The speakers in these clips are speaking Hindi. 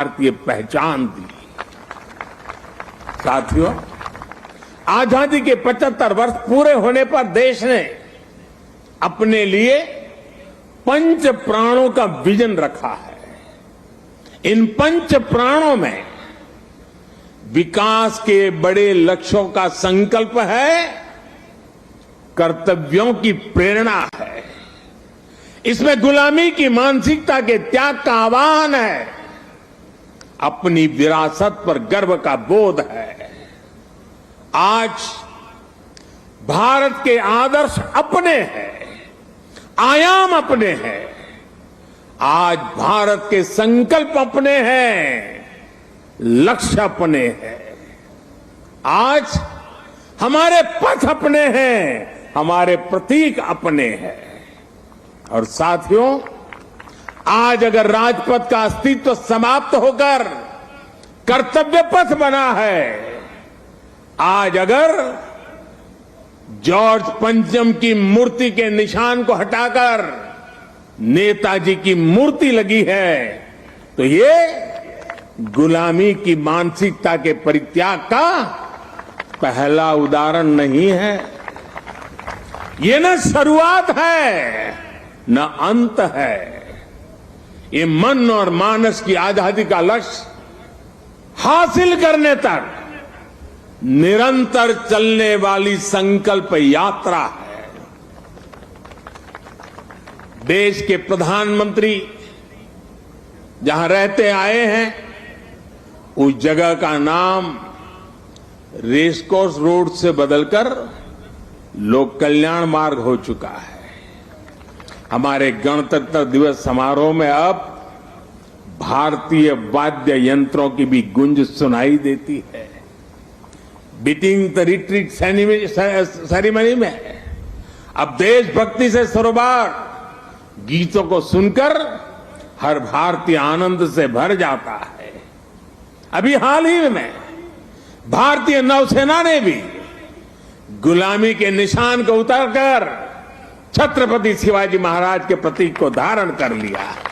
भारतीय पहचान दी। साथियों, आजादी के 75 वर्ष पूरे होने पर देश ने अपने लिए पंच प्राणों का विजन रखा है। इन पंच प्राणों में विकास के बड़े लक्ष्यों का संकल्प है, कर्तव्यों की प्रेरणा है, इसमें गुलामी की मानसिकता के त्याग का आह्वान है, अपनी विरासत पर गर्व का बोध है। आज भारत के आदर्श अपने हैं, आयाम अपने हैं। आज भारत के संकल्प अपने हैं, लक्ष्य अपने हैं। आज हमारे पथ अपने हैं, हमारे प्रतीक अपने हैं। और साथियों, आज अगर राजपथ का अस्तित्व समाप्त होकर कर्तव्य पथ बना है, आज अगर जॉर्ज पंचम की मूर्ति के निशान को हटाकर नेताजी की मूर्ति लगी है, तो ये गुलामी की मानसिकता के परित्याग का पहला उदाहरण नहीं है। ये न शुरुआत है न अंत है। ये मन और मानस की आजादी का लक्ष्य हासिल करने तक निरंतर चलने वाली संकल्प यात्रा है। देश के प्रधानमंत्री जहां रहते आए हैं, उस जगह का नाम रेसकोर्स रोड से बदलकर लोक कल्याण मार्ग हो चुका है। हमारे गणतंत्र दिवस समारोह में अब भारतीय वाद्य यंत्रों की भी गूंज सुनाई देती है। बीटिंग द रिट्रीट सेरेमनी में अब देशभक्ति से सरोबार गीतों को सुनकर हर भारतीय आनंद से भर जाता है। अभी हाल ही में भारतीय नौसेना ने भी गुलामी के निशान को उतारकर छत्रपति शिवाजी महाराज के प्रतीक को धारण कर लिया है।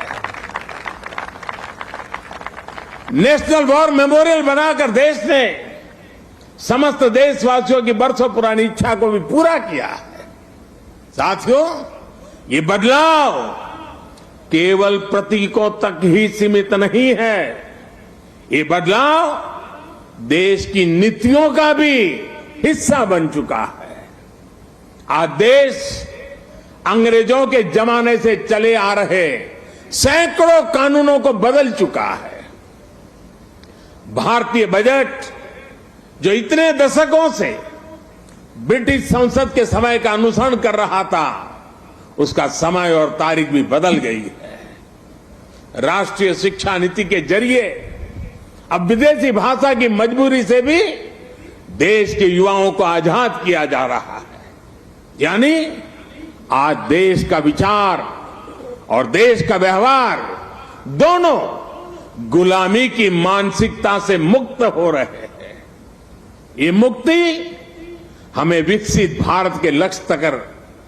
नेशनल वॉर मेमोरियल बनाकर देश ने समस्त देशवासियों की बरसों पुरानी इच्छा को भी पूरा किया है। साथियों, ये बदलाव केवल प्रतीकों तक ही सीमित नहीं है। ये बदलाव देश की नीतियों का भी हिस्सा बन चुका है। आज देश अंग्रेजों के जमाने से चले आ रहे सैकड़ों कानूनों को बदल चुका है। भारतीय बजट जो इतने दशकों से ब्रिटिश संसद के समय का अनुसरण कर रहा था, उसका समय और तारीख भी बदल गई है। राष्ट्रीय शिक्षा नीति के जरिए अब विदेशी भाषा की मजबूरी से भी देश के युवाओं को आजाद किया जा रहा है। यानी आज देश का विचार और देश का व्यवहार दोनों गुलामी की मानसिकता से मुक्त हो रहे हैं। ये मुक्ति हमें विकसित भारत के लक्ष्य तक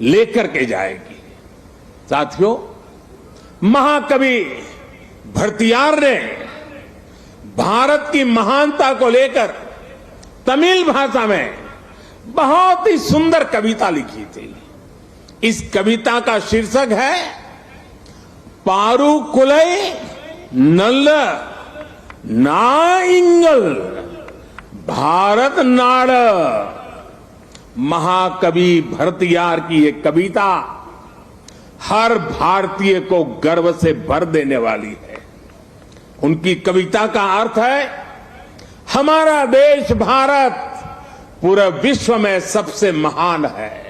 लेकर के जाएगी। साथियों, महाकवि भरतियार ने भारत की महानता को लेकर तमिल भाषा में बहुत ही सुंदर कविता लिखी थी। इस कविता का शीर्षक है पारुकुलई नल्ल नाइंगल भारत नाड़। महाकवि भरतियार की ये कविता हर भारतीय को गर्व से भर देने वाली है। उनकी कविता का अर्थ है, हमारा देश भारत पूरे विश्व में सबसे महान है।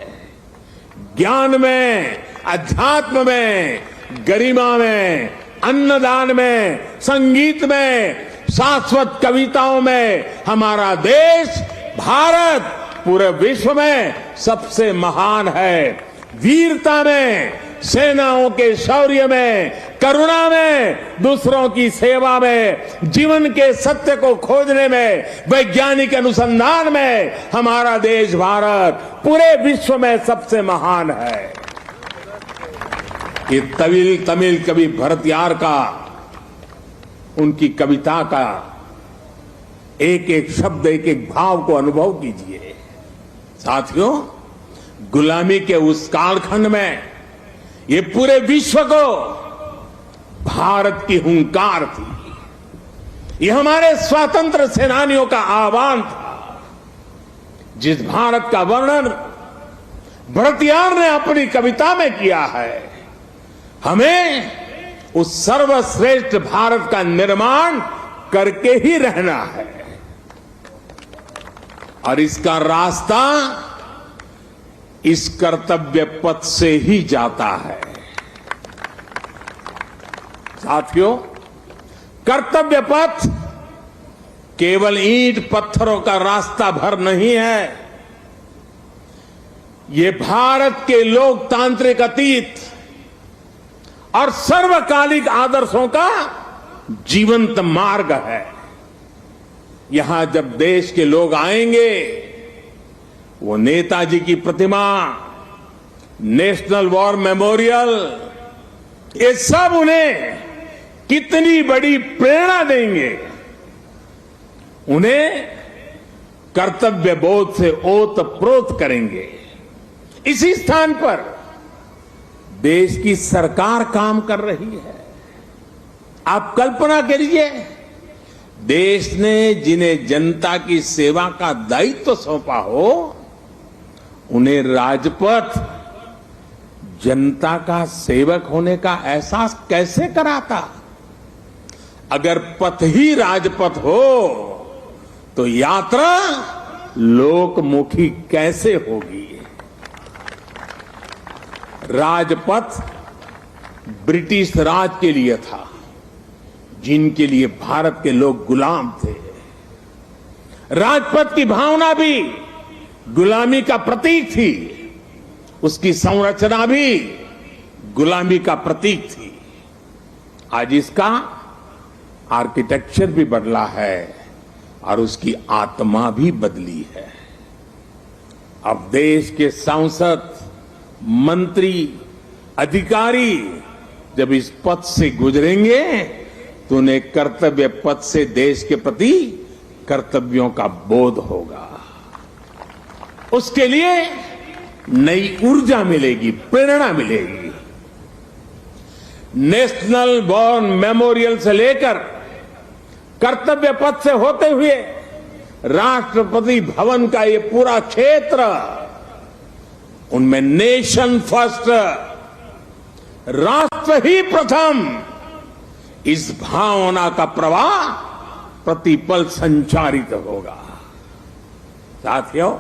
ज्ञान में, अध्यात्म में, गरिमा में, अन्नदान में, संगीत में, शाश्वत कविताओं में हमारा देश भारत पूरे विश्व में सबसे महान है। वीरता में, सेनाओं के शौर्य में, करुणा में, दूसरों की सेवा में, जीवन के सत्य को खोजने में, वैज्ञानिक अनुसंधान में हमारा देश भारत पूरे विश्व में सबसे महान है। ये तमिल कवि भरतियार का उनकी कविता का एक एक शब्द, एक एक भाव को अनुभव कीजिए। साथियों, गुलामी के उस कालखंड में ये पूरे विश्व को भारत की हुंकार थी। ये हमारे स्वतंत्र सेनानियों का आह्वान था। जिस भारत का वर्णन भरतियार ने अपनी कविता में किया है, हमें उस सर्वश्रेष्ठ भारत का निर्माण करके ही रहना है। और इसका रास्ता इस कर्तव्य पथ से ही जाता है। साथियों, कर्तव्य पथ केवल ईंट पत्थरों का रास्ता भर नहीं है। ये भारत के लोकतांत्रिक अतीत और सर्वकालिक आदर्शों का जीवंत मार्ग है। यहां जब देश के लोग आएंगे, वो नेताजी की प्रतिमा, नेशनल वॉर मेमोरियल, ये सब उन्हें कितनी बड़ी प्रेरणा देंगे। उन्हें कर्तव्य बोध से ओतप्रोत करेंगे। इसी स्थान पर देश की सरकार काम कर रही है। आप कल्पना करिए, देश ने जिन्हें जनता की सेवा का दायित्व सौंपा हो, उन्हें राजपथ जनता का सेवक होने का एहसास कैसे कराता। अगर पथ ही राजपथ हो तो यात्रा लोकमुखी कैसे होगी। राजपथ ब्रिटिश राज के लिए था, जिनके लिए भारत के लोग गुलाम थे। राजपथ की भावना भी गुलामी का प्रतीक थी, उसकी संरचना भी गुलामी का प्रतीक थी। आज इसका आर्किटेक्चर भी बदला है और उसकी आत्मा भी बदली है। अब देश के सांसद, मंत्री, अधिकारी जब इस पथ से गुजरेंगे तो उन्हें कर्तव्य पथ से देश के प्रति कर्तव्यों का बोध होगा। उसके लिए नई ऊर्जा मिलेगी, प्रेरणा मिलेगी। नेशनल वॉर मेमोरियल से लेकर कर्तव्य पथ से होते हुए राष्ट्रपति भवन का ये पूरा क्षेत्र, उनमें नेशन फर्स्ट, राष्ट्र ही प्रथम, इस भावना का प्रवाह प्रतिपल संचारित होगा। साथियों,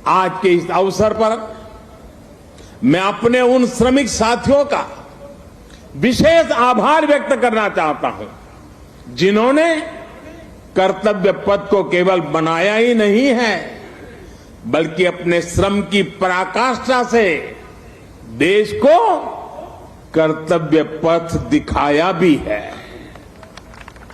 आज के इस अवसर पर मैं अपने उन श्रमिक साथियों का विशेष आभार व्यक्त करना चाहता हूं, जिन्होंने कर्तव्य पथ को केवल बनाया ही नहीं है, बल्कि अपने श्रम की पराकाष्ठा से देश को कर्तव्य पथ दिखाया भी है।